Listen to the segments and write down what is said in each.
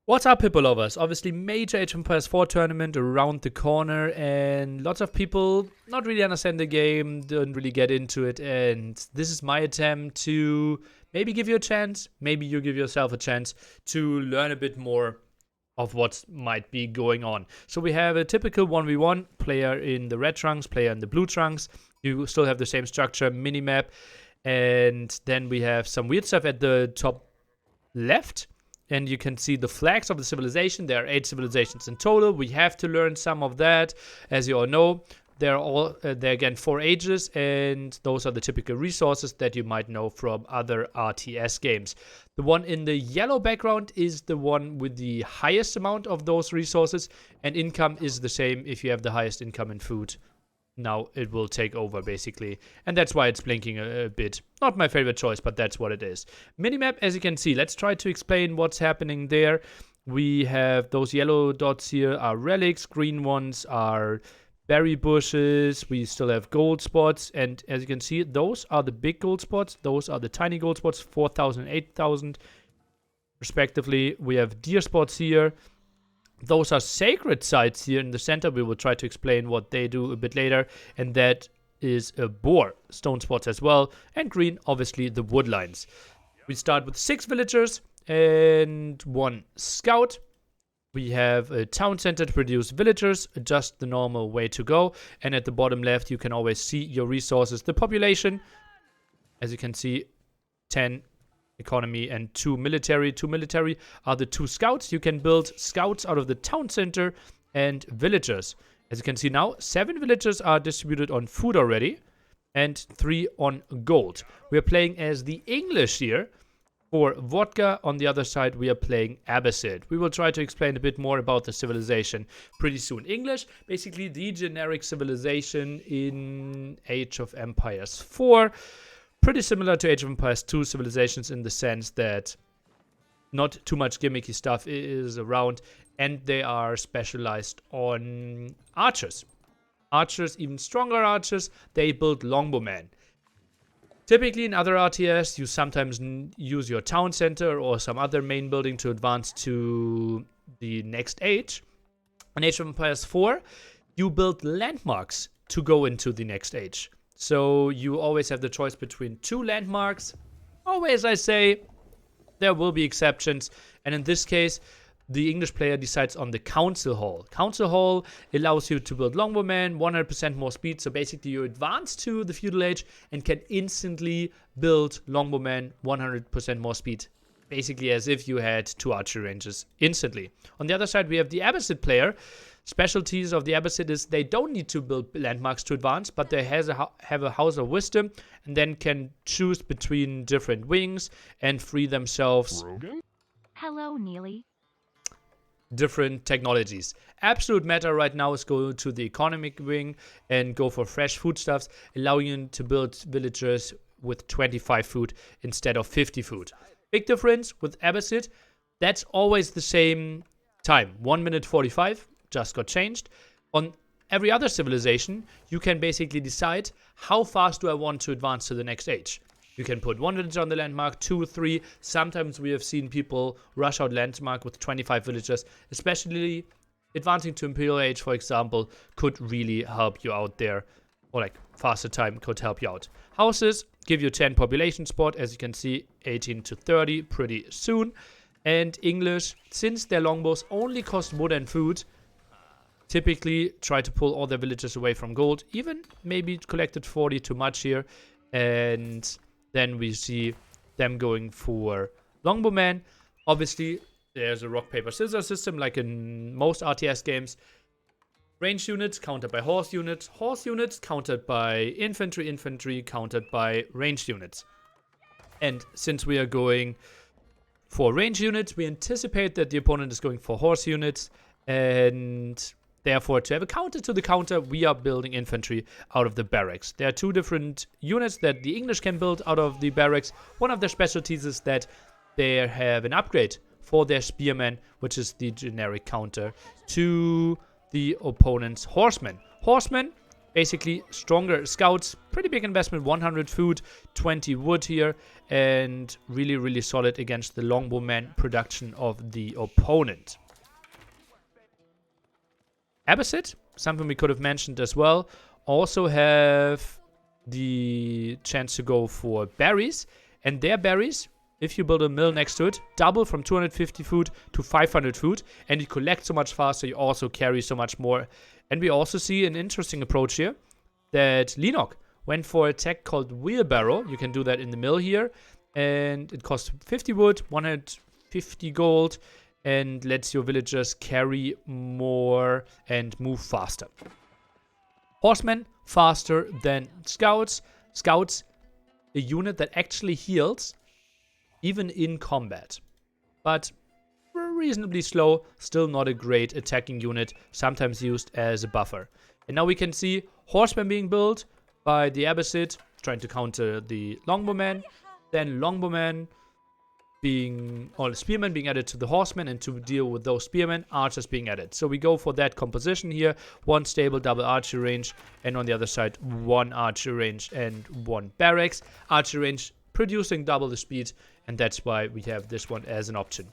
What's up, people lovers? Obviously, major Age of Empires 4 tournament around the corner, and lots of people not really understand the game, don't really get into it, and this is my attempt to maybe give you a chance, maybe you give yourself a chance to learn a bit more of what might be going on. So we have a typical 1v1, player in the red trunks, player in the blue trunks. You still have the same structure, minimap, and then we have some weird stuff at the top left. And you can see the flags of the civilization. There are 8 civilizations in total. We have to learn some of that. As you all know, they're again 4 ages, and those are the typical resources that you might know from other RTS games. The one in the yellow background is the one with the highest amount of those resources, and income is the same if you have the highest income in food. Now it will take over, basically. And that's why it's blinking a bit. Not my favorite choice, but that's what it is. Minimap, as you can see, let's try to explain what's happening there. We have those yellow dots here are relics. Green ones are berry bushes. We still have gold spots. And as you can see, those are the big gold spots. Those are the tiny gold spots, 4,000, 8,000 respectively. We have deer spots here. Those are sacred sites here in the center. We will try to explain what they do a bit later. And that is a boar. Stone spots as well. And green, obviously, the wood lines. We start with 6 villagers and 1 scout. We have a town center to produce villagers, just the normal way to go. And at the bottom left, you can always see your resources. The population, as you can see, 10 economy and 2 military. 2 military are the 2 scouts. You can build scouts out of the town center and villagers. As you can see now, 7 villagers are distributed on food already and 3 on gold. We are playing as the English here. For vodka, on the other side, we are playing Abassid. We will try to explain a bit more about the civilization pretty soon. English, basically the generic civilization in Age of Empires 4. Pretty similar to Age of Empires 2 civilizations in the sense that not too much gimmicky stuff is around, and they are specialized on archers. Archers, even stronger archers, they build longbowmen. Typically in other RTS, you sometimes use your town center or some other main building to advance to the next age. In Age of Empires 4, you build landmarks to go into the next age. So you always have the choice between 2 landmarks. Always, I say, there will be exceptions. And in this case, the English player decides on the council hall. Council hall allows you to build longbowmen, 100% more speed. So basically you advance to the feudal age and can instantly build longbowmen, 100% more speed. Basically as if you had 2 archery ranges instantly. On the other side, we have the Abassid player. Specialties of the Abassid is they don't need to build landmarks to advance, but they have a House of Wisdom and then can choose between different wings and free themselves. Rogan? Hello, Neely. Different technologies. Absolute meta right now is go to the economic wing and go for fresh foodstuffs, allowing you to build villagers with 25 food instead of 50 food. Big difference with Abassid, that's always the same time, 1 minute 45. Just got changed. On every other civilization, you can basically decide how fast do I want to advance to the next age. You can put 1 villager on the landmark, 2, 3. Sometimes we have seen people rush out landmark with 25 villagers, especially advancing to Imperial Age, for example, could really help you out there. Or like faster time could help you out. Houses give you 10 population spot, as you can see, 18 to 30 pretty soon. And English, since their longbows only cost wood and food, typically try to pull all their villagers away from gold. Even maybe collected 40 too much here. And then we see them going for longbowmen. Obviously, there's a rock, paper, scissors system like in most RTS games. Range units countered by horse units. Horse units countered by infantry. Infantry countered by range units. And since we are going for range units, we anticipate that the opponent is going for horse units. And therefore, to have a counter to the counter, we are building infantry out of the barracks. There are 2 different units that the English can build out of the barracks. One of their specialties is that they have an upgrade for their spearmen, which is the generic counter to the opponent's horsemen. Horsemen Basically, stronger scouts, pretty big investment, 100 food, 20 wood here, and really, really solid against the longbowman production of the opponent. Abassid, something we could have mentioned as well, also have the chance to go for berries, and their berries, if you build a mill next to it, double from 250 food to 500 food, and you collect so much faster, you also carry so much more. And we also see an interesting approach here, that Linok went for a tech called Wheelbarrow. You can do that in the mill here, and it costs 50 wood, 150 gold, and lets your villagers carry more and move faster. Horsemen, faster than scouts. Scouts, a unit that actually heals, even in combat. But reasonably slow, still not a great attacking unit, sometimes used as a buffer. And now we can see horsemen being built by the Abassid, trying to counter the longbowman, then longbowman being, or spearmen being added to the horsemen, and to deal with those spearmen, archers being added. So we go for that composition here, one stable double archery range, and on the other side, one archery range and one barracks. Archery range producing double the speed, and that's why we have this one as an option.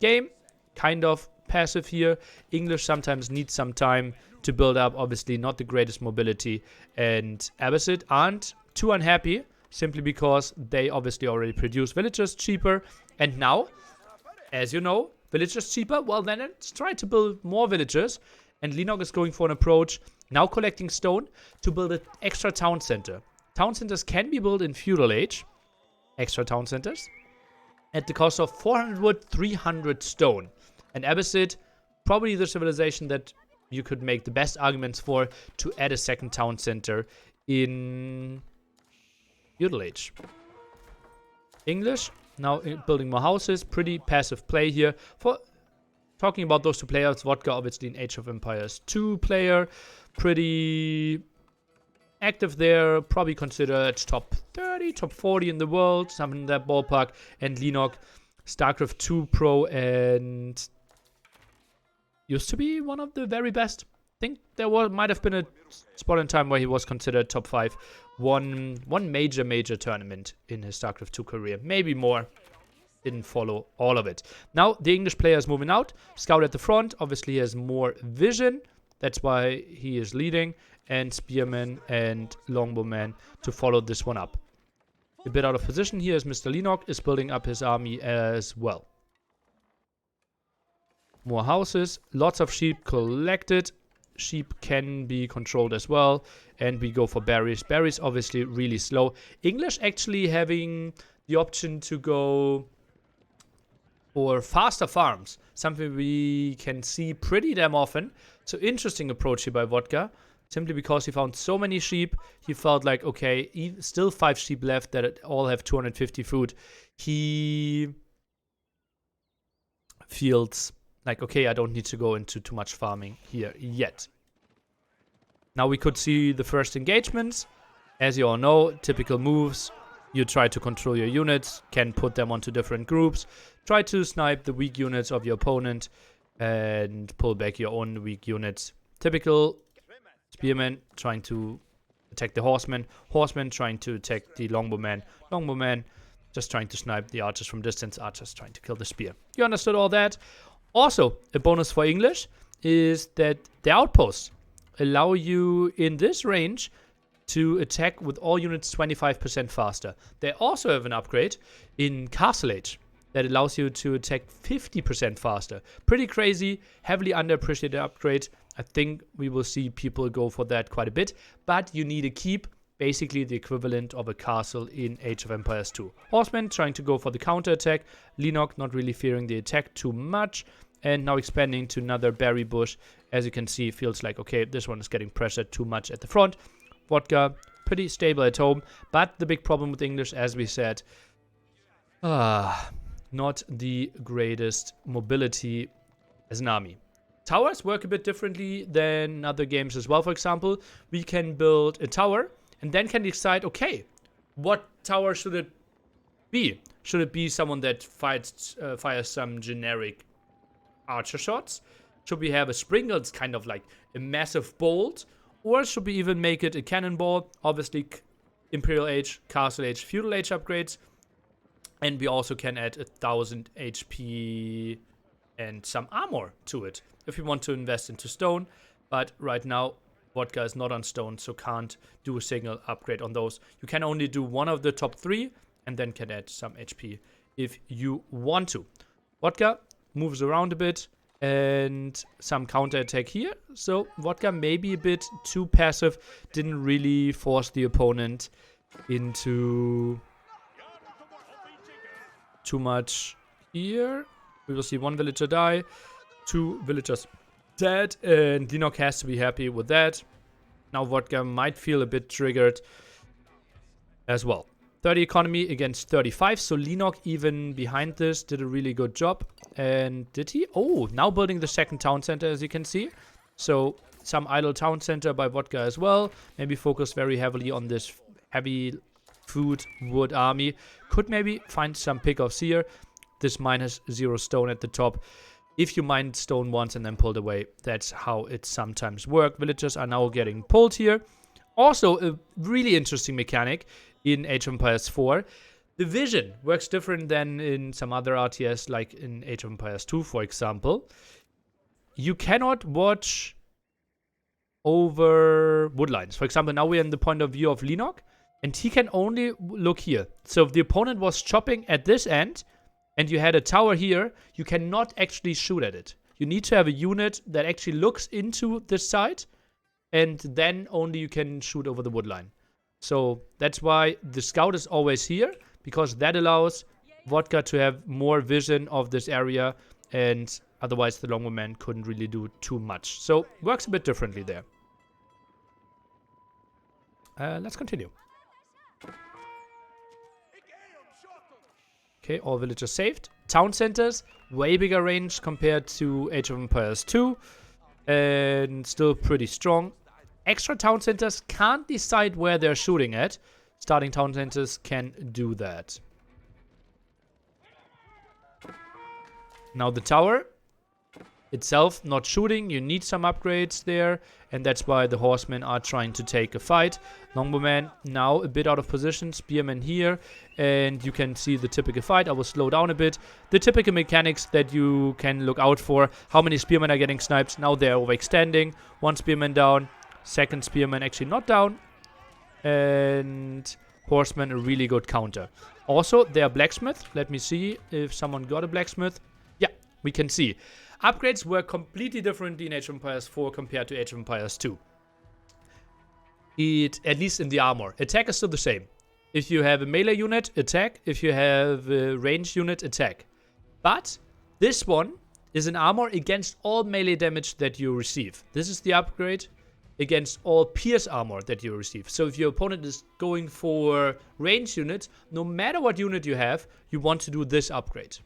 Game, kind of passive here. English sometimes needs some time to build up, obviously not the greatest mobility, and Abassid aren't too unhappy, simply because they obviously already produce villagers cheaper, and now, as you know, villagers cheaper, well then let's try to build more villagers, and Linok is going for an approach, now collecting stone, to build an extra town center. Town centers can be built in feudal age, extra town centers, at the cost of 400 wood, 300 stone. And Abassid, probably the civilization that you could make the best arguments for to add a second town center in feudal age. English, now building more houses, pretty passive play here. For talking about those two players, Vodka obviously an Age of Empires 2 player, pretty active there, probably considered top 30, top 40 in the world, something in that ballpark. And Linok, StarCraft 2 Pro, and used to be one of the very best. I think there might have been a spot in time where he was considered top 5. One major tournament in his StarCraft 2 career, maybe more. Didn't follow all of it. Now the English player is moving out. Scout at the front, obviously he has more vision. That's why he is leading. And Spearman and Longbowman to follow this one up. A bit out of position here as Mr. Linok is building up his army as well. More houses, lots of sheep collected. Sheep can be controlled as well. And we go for berries. Berries obviously really slow. English actually having the option to go for faster farms. Something we can see pretty damn often. So interesting approach here by Vodka. Simply because he found so many sheep, he felt like, okay, still 5 sheep left that all have 250 food. He feels like, okay, I don't need to go into too much farming here yet. Now we could see the first engagements. As you all know, typical moves. You try to control your units, can put them onto different groups, try to snipe the weak units of your opponent, and pull back your own weak units. Typical spearmen trying to attack the horsemen, horsemen trying to attack the longbowman, longbowman just trying to snipe the archers from distance, archers trying to kill the spear. You understood all that? Also, a bonus for English is that the outposts allow you in this range to attack with all units 25% faster. They also have an upgrade in Castle Age that allows you to attack 50% faster. Pretty crazy, heavily underappreciated upgrade. I think we will see people go for that quite a bit, but you need a keep, basically the equivalent of a castle in Age of Empires 2. Horsemen trying to go for the counter attack, Linok not really fearing the attack too much, and now expanding to another berry bush. As you can see, feels like, okay, this one is getting pressured too much at the front. Vodka, pretty stable at home, but the big problem with English, as we said, not the greatest mobility as an army. Towers work a bit differently than other games as well. For example, we can build a tower and then can decide, okay, what tower should it be? Should it be someone that fires some generic archer shots? Should we have a sprinkle? It's kind of like a massive bolt. Or should we even make it a cannonball? Obviously, Imperial Age, Castle Age, Feudal Age upgrades. And we also can add 1000 HP and some armor to it if we want to invest into stone. But right now, Vodka is not on stone, so can't do a single upgrade on those. You can only do one of the top 3 and then can add some HP if you want to. Vodka moves around a bit and some counter attack here. So Vodka maybe a bit too passive, didn't really force the opponent into too much here. We will see 1 villager die, 2 villagers dead, and Linok has to be happy with that. Now Vodka might feel a bit triggered as well. 30 economy against 35, so Linok even behind this did a really good job. And did he? Oh, now building the second town center, as you can see. So some idle town center by Vodka as well. Maybe focus very heavily on this heavy food wood army. Could maybe find some pickoffs here. This minus 0 stone at the top. If you mined stone once and then pulled away, that's how it sometimes works. Villagers are now getting pulled here. Also, a really interesting mechanic in Age of Empires 4. The vision works different than in some other RTS, like in Age of Empires 2, for example. You cannot watch over woodlines. For example, now we're in the point of view of Linok, and he can only look here. So if the opponent was chopping at this end, and you had a tower here, you cannot actually shoot at it. You need to have a unit that actually looks into this side, and then only you can shoot over the woodline. So that's why the scout is always here, because that allows Vodka to have more vision of this area, and otherwise the longbow couldn't really do too much. So works a bit differently there. Let's continue. Okay, all villagers saved. Town centers, way bigger range compared to Age of Empires 2. And still pretty strong. Extra town centers can't decide where they're shooting at. Starting town centers can do that. Now the tower itself not shooting. You need some upgrades there. And that's why the horsemen are trying to take a fight. Longbowman now a bit out of position. Spearman here. And you can see the typical fight. I will slow down a bit. The typical mechanics that you can look out for. How many spearmen are getting sniped. Now they're overextending. 1 spearman down. 2nd spearman actually not down. And horseman a really good counter. Also, they're blacksmith. Let me see if someone got a blacksmith. Yeah, we can see. Upgrades were completely different in Age of Empires 4 compared to Age of Empires 2. At least in the armor. Attack is still the same. If you have a melee unit, attack. If you have a ranged unit, attack. But this one is an armor against all melee damage that you receive. This is the upgrade against all pierce armor that you receive. So if your opponent is going for ranged units, no matter what unit you have, you want to do this upgrade.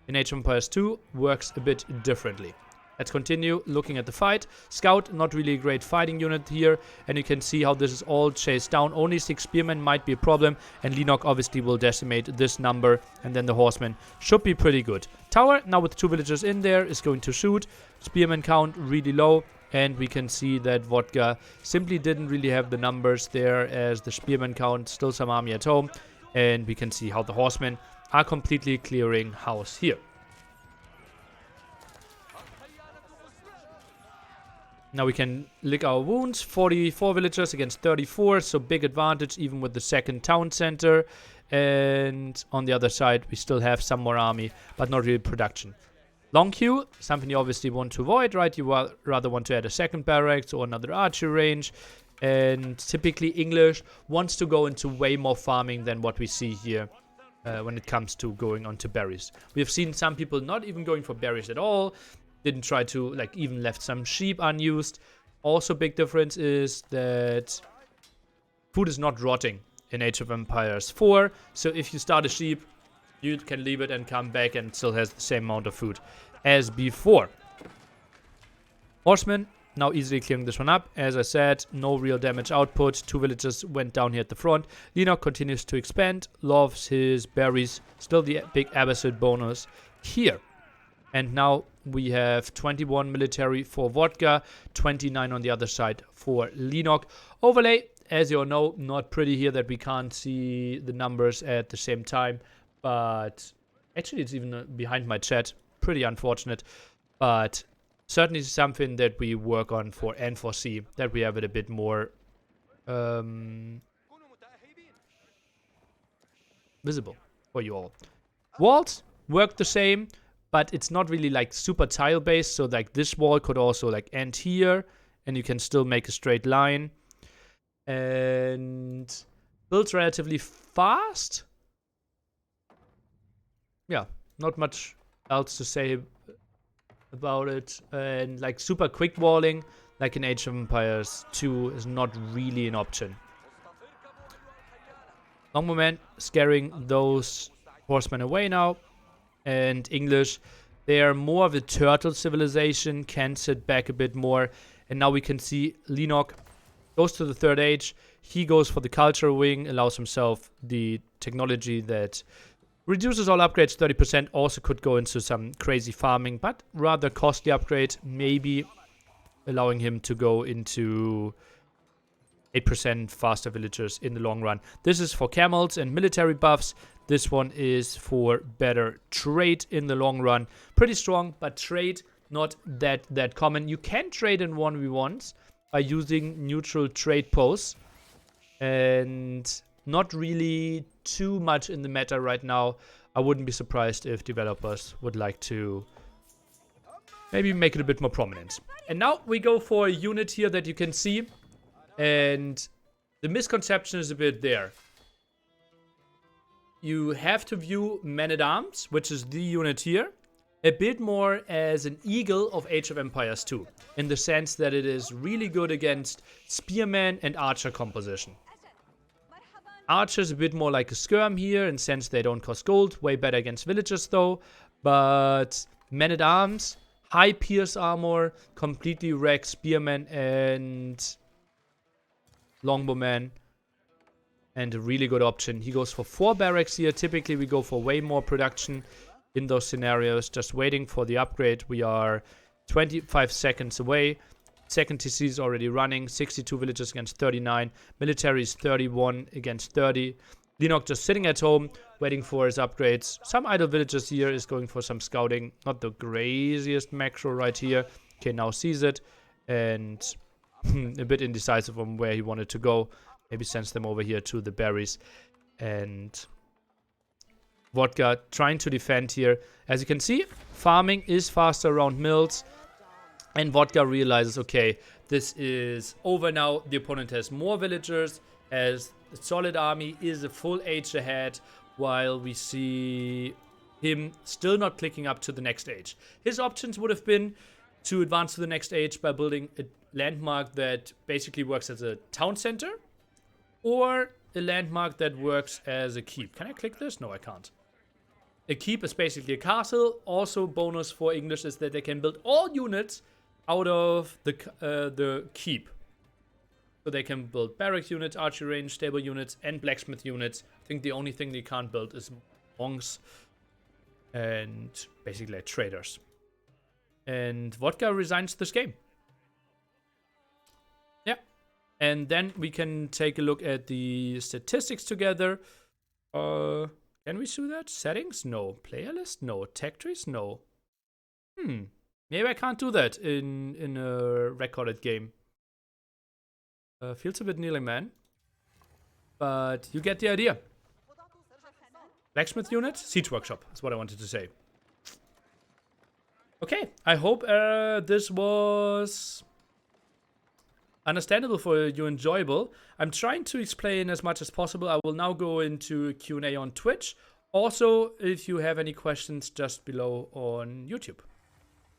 In Age of Empires 2, works a bit differently. Let's continue looking at the fight. Scout, not really a great fighting unit here. And you can see how this is all chased down. Only 6 spearmen might be a problem. And Linok obviously will decimate this number. And then the horsemen should be pretty good. Tower, now with 2 villagers in there, is going to shoot. Spearman count really low. And we can see that Vodka simply didn't really have the numbers there as the spearman count. Still some army at home. And we can see how the horsemen are completely clearing house here. Now we can lick our wounds. 44 villagers against 34, so big advantage even with the 2nd town center. And on the other side, we still have some more army, but not really production. Long queue, something you obviously want to avoid, right? You rather want to add a 2nd barracks or another archer range. And typically English wants to go into way more farming than what we see here. When it comes to going on to berries. We have seen some people not even going for berries at all. Didn't try to, like, even left some sheep unused. Also big difference is that food is not rotting in Age of Empires 4. So if you start a sheep, you can leave it and come back and still has the same amount of food as before. Horsemen now easily clearing this one up. As I said, no real damage output. 2 villagers went down here at the front. Linok continues to expand. Loves his berries. Still the big Abassid bonus here. And now we have 21 military for Vodka, 29 on the other side for Lenok. Overlay, as you all know, not pretty here that we can't see the numbers at the same time. But actually, it's even behind my chat. Pretty unfortunate. But certainly something that we work on for and foresee, that we have it a bit more visible for you all. Walls work the same, but it's not really like super tile based. So like this wall could also like end here, and you can still make a straight line. And builds relatively fast. Yeah, not much else to say about it. And like super quick walling, like in Age of Empires 2, is not really an option. Longbowmen scaring those horsemen away now. And English, they are more of a turtle civilization, can sit back a bit more. And now we can see Lenok goes to the third age. He goes for the culture wing, allows himself the technology that reduces all upgrades 30%. Also could go into some crazy farming, but rather costly upgrade. Maybe allowing him to go into 8% faster villagers in the long run. This is for camels and military buffs. This one is for better trade in the long run. Pretty strong, but trade not that common. You can trade in 1v1s by using neutral trade posts. And not really too much in the meta right now. I wouldn't be surprised if developers would like to maybe make it a bit more prominent. And now we go for a unit here that you can see. And the misconception is a bit there. You have to view Men-at-Arms, which is the unit here, a bit more as an eagle of Age of Empires 2. In the sense that it is really good against spearman and archer composition. Archers a bit more like a skirm here, in sense they don't cost gold. Way better against villagers though. But Men-at-Arms, high pierce armor, completely wreck spearmen and longbowmen. And a really good option. He goes for 4 barracks here. Typically we go for way more production in those scenarios. Just waiting for the upgrade. We are 25 seconds away. Second TC is already running. 62 villagers against 39. Military is 31 against 30. Lenok just sitting at home, waiting for his upgrades. Some idle villagers here is going for some scouting. Not the craziest macro right here. Okay, now sees it. And a bit indecisive on where he wanted to go. Maybe sends them over here to the berries. And Vodka trying to defend here. As you can see, farming is faster around mills. And Vodka realizes, okay, this is over now. The opponent has more villagers. As the solid army is a full age ahead. While we see him still not clicking up to the next age. His options would have been to advance to the next age by building a landmark that basically works as a town center. Or a landmark that works as a keep. Can I click this? No, I can't. A keep is basically a castle. Also, bonus for English is that they can build all units out of the keep. So they can build barracks units, archery range, stable units, and blacksmith units. I think the only thing they can't build is monks and basically like traders. And Vodka resigns this game. And then we can take a look at the statistics together. Can we do that? Settings? No. Player list? No. Tech trees? No. Maybe I can't do that in a recorded game. Feels a bit nearly man. But you get the idea. Blacksmith unit? Siege workshop. That's what I wanted to say. Okay. I hope this was understandable for you, enjoyable. I'm trying to explain as much as possible. I will now go into Q&A on Twitch. Also, if you have any questions, just below on YouTube.